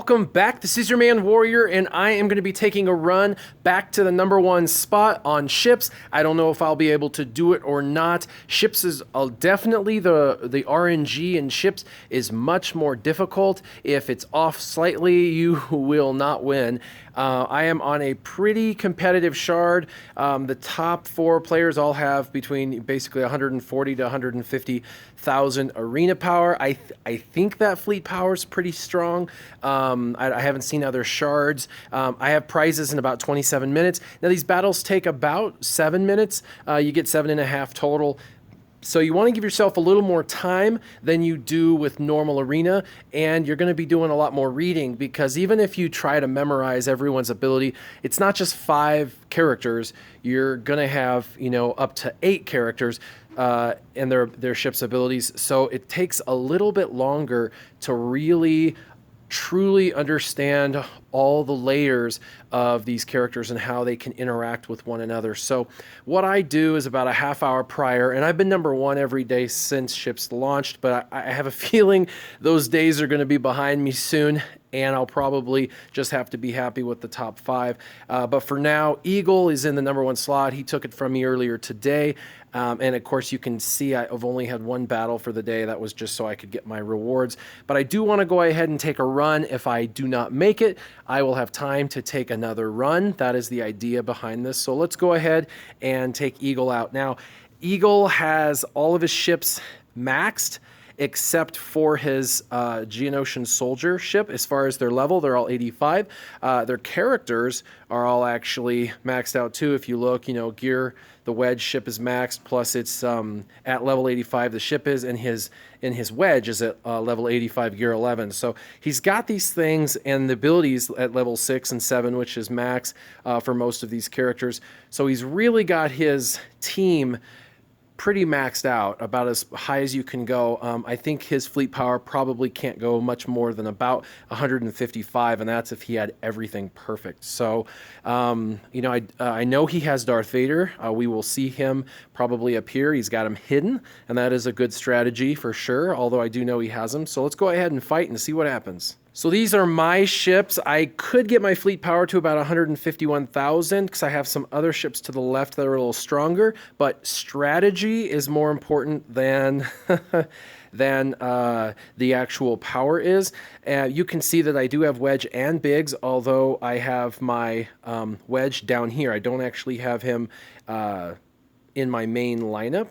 Welcome back. This is your man Warrior, and I am going to be taking a run back to the #1 spot on ships. I don't know if I'll be able to do it or not. Ships is definitely the RNG in ships is much more difficult. If it's off slightly, you will not win. I am on a pretty competitive shard. The top 4 players all have between basically 140 to 150,000 arena power. I think that fleet power is pretty strong. I haven't seen other shards. I have prizes in about 27 minutes. Now these battles take about 7 minutes. You get 7.5 total. So you want to give yourself a little more time than you do with normal arena, and you're going to be doing a lot more reading, because even if you try to memorize everyone's ability, it's not just 5 characters. You're going to have, up to 8 characters and their ship's abilities. So it takes a little bit longer to really truly understand all the layers of these characters and how they can interact with one another. So what I do is about a half hour prior, and I've been #1 every day since ships launched, but I have a feeling those days are going to be behind me soon, and I'll probably just have to be happy with the top 5. But for now, Eagle is in the #1 slot. He took it from me earlier today. And of course, you can see I've only had 1 battle for the day. That was just so I could get my rewards. But I do want to go ahead and take a run. If I do not make it, I will have time to take another run. That is the idea behind this. So let's go ahead and take Eagle out. Now, Eagle has all of his ships maxed, except for his Geonosian soldier ship. As far as their level, they're all 85. Their characters are all actually maxed out too. If you look, Gear, the Wedge ship is maxed, plus it's at level 85 the ship is, and his Wedge is at level 85, Gear 11. So he's got these things and the abilities at level 6 and 7, which is max for most of these characters. So he's really got his team pretty maxed out, about as high as you can go. I think his fleet power probably can't go much more than about 155, and that's if he had everything perfect. So, I know he has Darth Vader. We will see him probably appear. He's got him hidden, and that is a good strategy for sure, although I do know he has him. So let's go ahead and fight and see what happens. So these are my ships. I could get my fleet power to about 151,000 because I have some other ships to the left that are a little stronger, but strategy is more important than than the actual power is. You can see that I do have Wedge and Biggs, although I have my Wedge down here. I don't actually have him in my main lineup.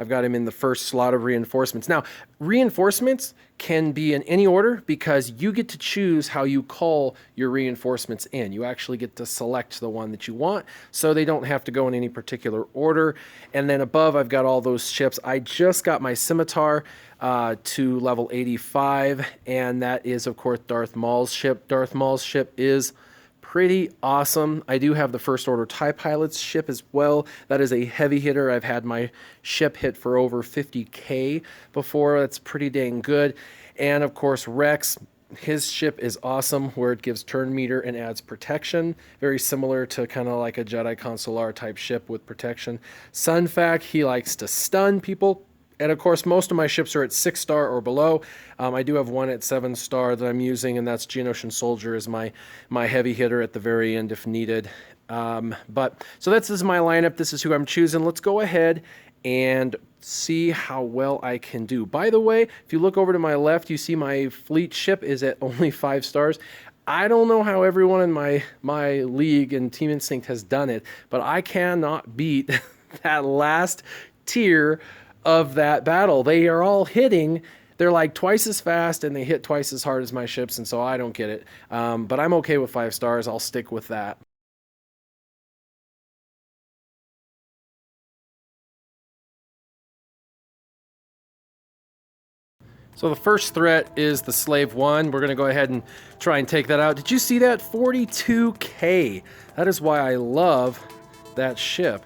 I've got him in the first slot of reinforcements. Now, reinforcements can be in any order because you get to choose how you call your reinforcements in. You actually get to select the one that you want, so they don't have to go in any particular order. And then above, I've got all those ships. I just got my Scimitar to level 85, and that is, of course, Darth Maul's ship. Darth Maul's ship is pretty awesome. I do have the First Order TIE Pilot's ship as well. That is a heavy hitter. I've had my ship hit for over 50K before. That's pretty dang good. And of course, Rex, his ship is awesome, where it gives turn meter and adds protection. Very similar to kind of like a Jedi Consular type ship with protection. Sun Fac, he likes to stun people. And of course, most of my ships are at 6-star or below. I do have one at 7-star that I'm using, and that's Geonosian Soldier is my heavy hitter at the very end if needed. So this is my lineup. This is who I'm choosing. Let's go ahead and see how well I can do. By the way, if you look over to my left, you see my fleet ship is at only 5 stars. I don't know how everyone in my league and Team Instinct has done it, but I cannot beat that last tier of that battle. They are all hitting. They're like twice as fast and they hit twice as hard as my ships, and so I don't get it. But I'm okay with 5 stars. I'll stick with that. So the first threat is the Slave 1. We're going to go ahead and try and take that out. Did you see that? 42K. That is why I love that ship.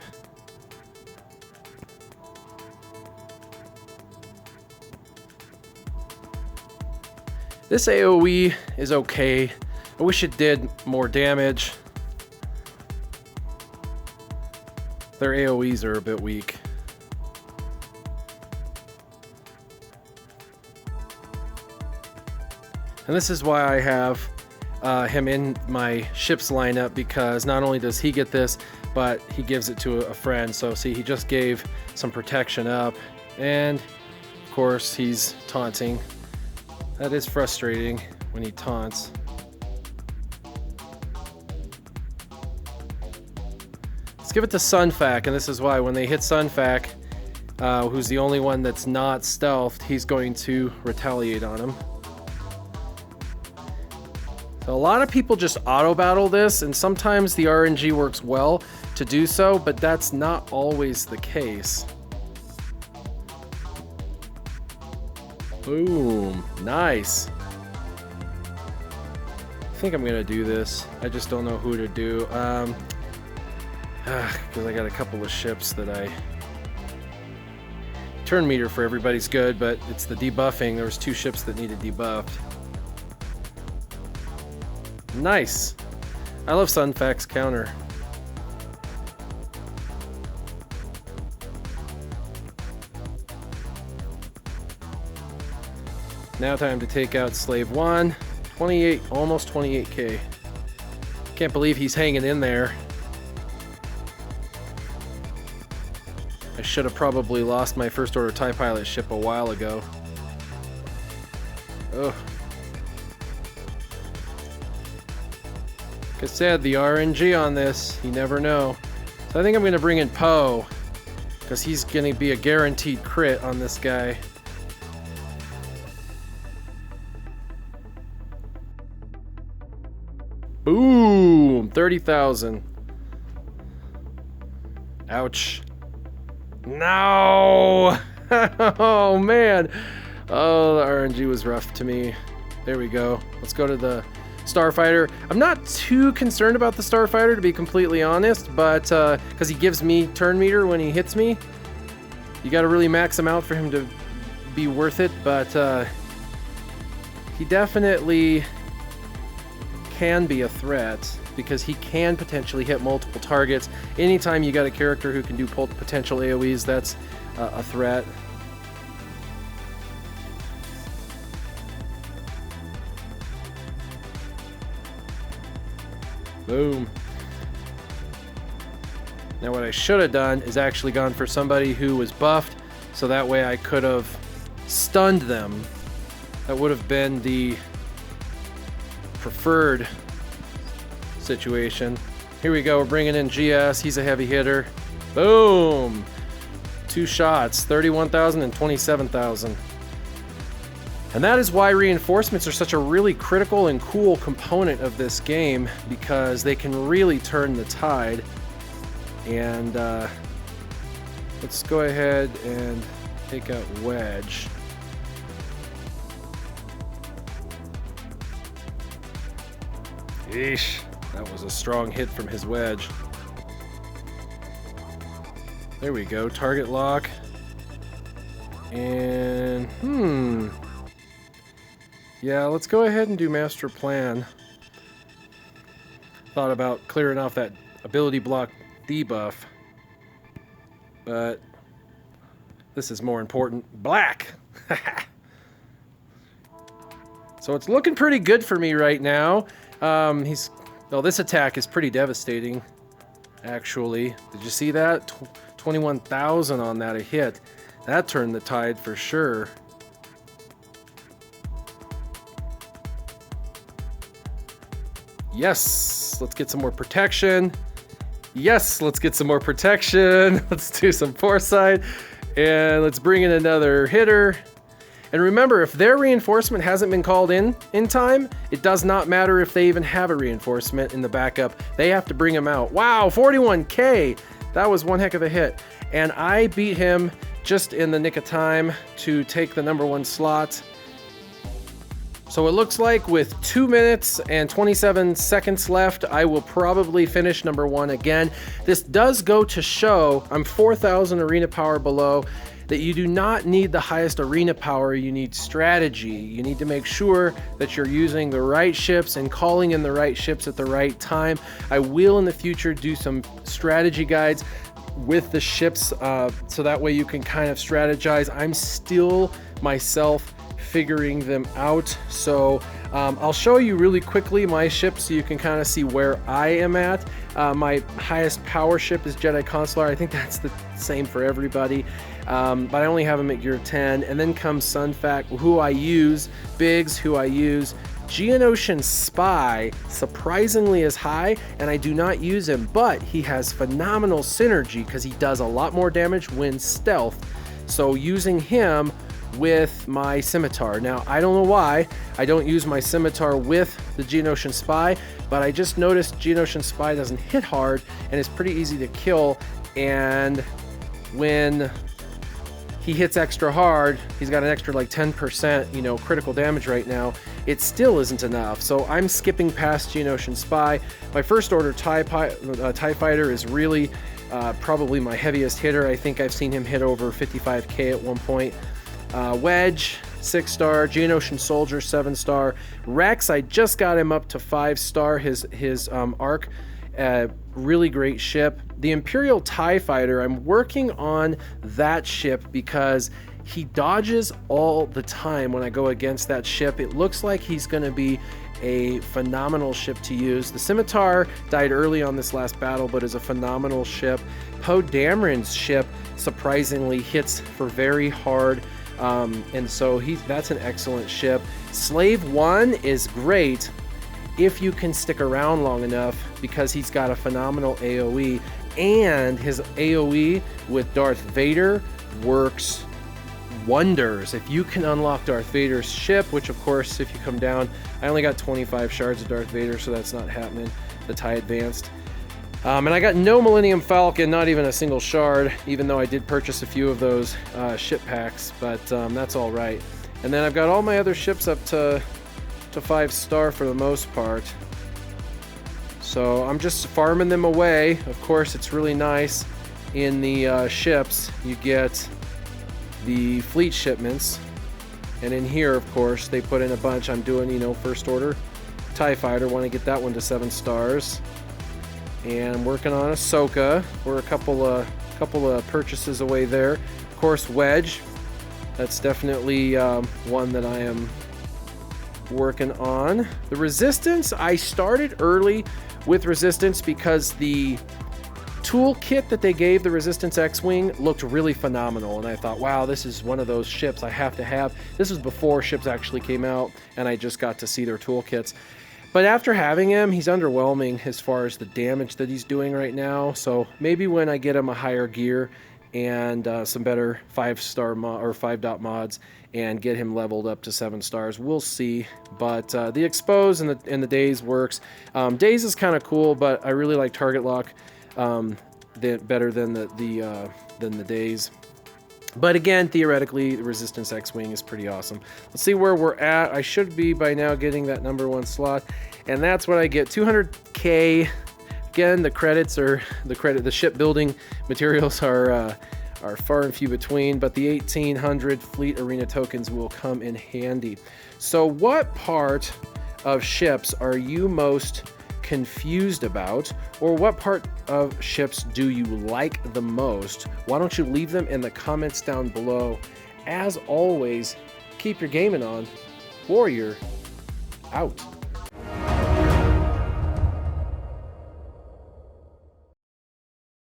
This AoE is okay. I wish it did more damage. Their AoEs are a bit weak. And this is why I have him in my ships lineup, because not only does he get this, but he gives it to a friend. So see, he just gave some protection up, and of course he's taunting. That is frustrating when he taunts. Let's give it to Sunfac, and this is why when they hit Sunfac, who's the only one that's not stealthed, he's going to retaliate on him. So a lot of people just auto battle this, and sometimes the RNG works well to do so, but that's not always the case. Boom, nice. I think I'm gonna do this. I just don't know who to do. Because I got a couple of ships that I... Turn meter for everybody's good, but it's the debuffing. There was 2 ships that needed debuffed. Nice. I love Sunfac's counter. Now time to take out Slave 1. 28, almost 28k. Can't believe he's hanging in there. I should have probably lost my first order TIE pilot ship a while ago. Ugh. Like I said, the RNG on this, you never know. So I think I'm going to bring in Poe, because he's going to be a guaranteed crit on this guy. Boom! 30,000. Ouch. No! Oh man! Oh, the RNG was rough to me. There we go. Let's go to the Starfighter. I'm not too concerned about the Starfighter, to be completely honest, but because he gives me turn meter when he hits me. You got to really max him out for him to be worth it, but he definitely can be a threat, because he can potentially hit multiple targets. Anytime you got a character who can do potential AoEs, that's a threat. Boom. Now what I should have done is actually gone for somebody who was buffed, so that way I could have stunned them. That would have been the preferred situation. Here we go, we're bringing in GS. He's a heavy hitter. Boom! 2 shots, 31,000 and 27,000. And that is why reinforcements are such a really critical and cool component of this game, because they can really turn the tide. And let's go ahead and take out Wedge. Eesh, that was a strong hit from his Wedge. There we go, target lock. And, yeah, let's go ahead and do master plan. Thought about clearing off that ability block debuff, but this is more important. Black! So it's looking pretty good for me right now. This attack is pretty devastating, actually. Did you see that? 21,000 on that a hit. That turned the tide for sure. Yes, let's get some more protection. Yes, let's get some more protection. Let's do some foresight, and let's bring in another hitter. And remember, if their reinforcement hasn't been called in time, it does not matter if they even have a reinforcement in the backup. They have to bring him out. Wow, 41k. That was one heck of a hit. And I beat him just in the nick of time to take the #1 slot. So it looks like with 2 minutes and 27 seconds left, I will probably finish #1 again. This does go to show, I'm 4,000 arena power below, that you do not need the highest arena power, you need strategy. You need to make sure that you're using the right ships and calling in the right ships at the right time. I will in the future do some strategy guides with the ships, so that way you can kind of strategize. I'm still myself figuring them out. So I'll show you really quickly my ship so you can kind of see where I am at. My highest power ship is Jedi Consular. I think that's the same for everybody. But I only have him at gear 10. And then comes Sun Fac, who I use. Biggs, who I use. Geonosian Spy surprisingly is high, and I do not use him, but he has phenomenal synergy because he does a lot more damage when stealth. So using him with my Scimitar. Now, I don't know why I don't use my Scimitar with the Geonosian Spy, but I just noticed Geonosian Spy doesn't hit hard and is pretty easy to kill. And when he hits extra hard, he's got an extra like 10%, critical damage right now. It still isn't enough. So I'm skipping past Geonosian Spy. My first order TIE Fighter is really probably my heaviest hitter. I think I've seen him hit over 55k at one point. Wedge, 6-star. Geonosian Soldier, 7-star. Rex, I just got him up to 5-star. His arc, really great ship. The Imperial TIE Fighter, I'm working on that ship because he dodges all the time when I go against that ship. It looks like he's going to be a phenomenal ship to use. The Scimitar died early on this last battle, but is a phenomenal ship. Poe Dameron's ship surprisingly hits for very hard, and so that's an excellent ship. Slave 1 is great if you can stick around long enough because he's got a phenomenal AoE, and his AoE with Darth Vader works wonders. If you can unlock Darth Vader's ship, which of course if you come down, I only got 25 shards of Darth Vader, so that's not happening, the TIE Advanced. And I got no Millennium Falcon, not even a single shard, even though I did purchase a few of those ship packs, but that's all right. And then I've got all my other ships up to 5-star for the most part. So I'm just farming them away. Of course, it's really nice in the ships. You get the fleet shipments, and in here, of course, they put in a bunch. I'm doing, first order TIE Fighter. Want to get that one to 7 stars. And I'm working on Ahsoka. We're a couple of purchases away there. Of course, Wedge. That's definitely one that I am working on. The Resistance, I started early with Resistance because the toolkit that they gave the Resistance X-Wing looked really phenomenal, and I thought, wow, this is one of those ships I have to have. This was before ships actually came out, and I just got to see their toolkits. But after having him, he's underwhelming as far as the damage that he's doing right now. So maybe when I get him a higher gear and some better 5-star or 5-dot mods and get him leveled up to 7 stars, we'll see. But the Expose and the Daze works. Daze is kind of cool, but I really like Target Lock better than the Daze. But again, theoretically, the Resistance X-Wing is pretty awesome. Let's see where we're at. I should be by now getting that #1 slot, and that's what I get. 200k. Again, the shipbuilding materials are far and few between, but the 1800 Fleet Arena tokens will come in handy. So what part of ships are you most confused about, or what part of ships do you like the most? Why don't you leave them in the comments down below? As always, keep your gaming on. Warrior out.